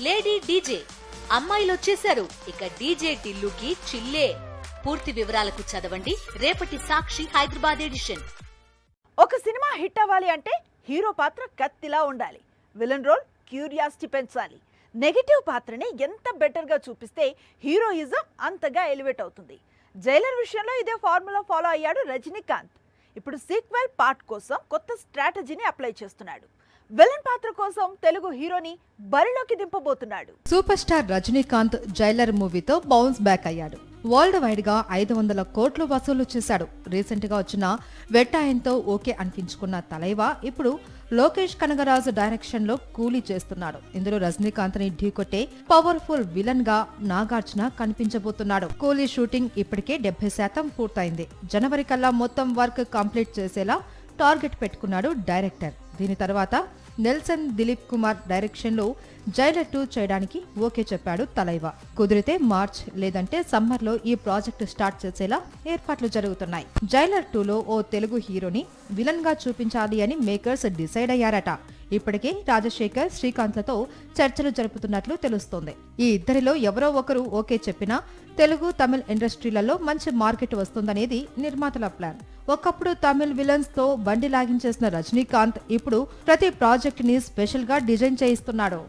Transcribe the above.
Lady DJ అమ్మాయిలు వచ్చేశారు. ఇక డీజే టిల్లుకి చిల్లే. పూర్తి వివరాలకు చదవండి రేపటి సాక్షి హైదరాబాద్ ఎడిషన్. ఒక సినిమా హిట్ అవ్వాలి అంటే హీరో పాత్ర కత్తిలా ఉండాలి. విలన్ రోల్ క్యూరియాసిటీ పెంచాలి. నెగటివ్ పాత్రని ఎంత బెటర్గా చూపిస్తే హీరోయిజం అంతగా ఎలివేట్ అవుతుంది. జైలర్ విషయంలో ఇదే ఫార్ములా ఫాలో అయ్యాడు రజనీకాంత్. ఇప్పుడు సీక్వెల్ పార్ట్ కోసం కొత్త స్ట్రాటజీని అప్లై చేస్తున్నాడు. విలన్ పాత్ర కోసం తెలుగు హీరోని బరిలోకి దింపబోతున్నాడు. సూపర్ స్టార్ రజనీకాంత్ జైలర్ మూవీతో బౌన్స్ బ్యాక్ అయ్యాడు. వరల్డ్ వైడ్ గా 500 కోట్లు వసూలు చేశాడు. రీసెంట్ గా వచ్చిన వెట్టాయంతో ఓకే అనిపించుకున్న తలైవా ఇప్పుడు లోకేష్ కనగరాజు డైరెక్షన్ లో కూలీ చేస్తున్నాడు. ఇందులో రజనీకాంత్ ని ఢీకొట్టే పవర్ఫుల్ విలన్ గా నాగార్జున కనిపించబోతున్నాడు. కూలీ షూటింగ్ ఇప్పటికే 70% పూర్తయింది. జనవరి కల్లా మొత్తం వర్క్ కంప్లీట్ చేసేలా టార్గెట్ పెట్టుకున్నాడు డైరెక్టర్. దీని తర్వాత నెల్సన్ దిలీప్ కుమార్ డైరెక్షన్ లో జైలర్ 2 చేయడానికి ఓకే చెప్పాడు తలైవా. కుదిరితే మార్చ్ లేదంటే సమ్మర్ లో ఈ ప్రాజెక్టు స్టార్ట్ చేసేలా ఏర్పాట్లు జరుగుతున్నాయి. జైలర్ 2లో ఓ తెలుగు హీరోని విలన్ గా చూపించాలి అని మేకర్స్ డిసైడ్ అయ్యారట. ఇప్పటికే రాజశేఖర్, శ్రీకాంత్లతో చర్చలు జరుపుతున్నట్లు తెలుస్తోంది. ఈ ఇద్దరిలో ఎవరో ఒకరు ఓకే చెప్పినా తెలుగు, తమిళ్ ఇండస్ట్రీలలో మంచి మార్కెట్ వస్తుందనేది నిర్మాతల ప్లాన్. ఒకప్పుడు తమిళ్ విలన్స్ తో బండి లాగించేసిన రజనీకాంత్ ఇప్పుడు ప్రతి ప్రాజెక్ట్ ని స్పెషల్ గా డిజైన్ చేయిస్తున్నాడు.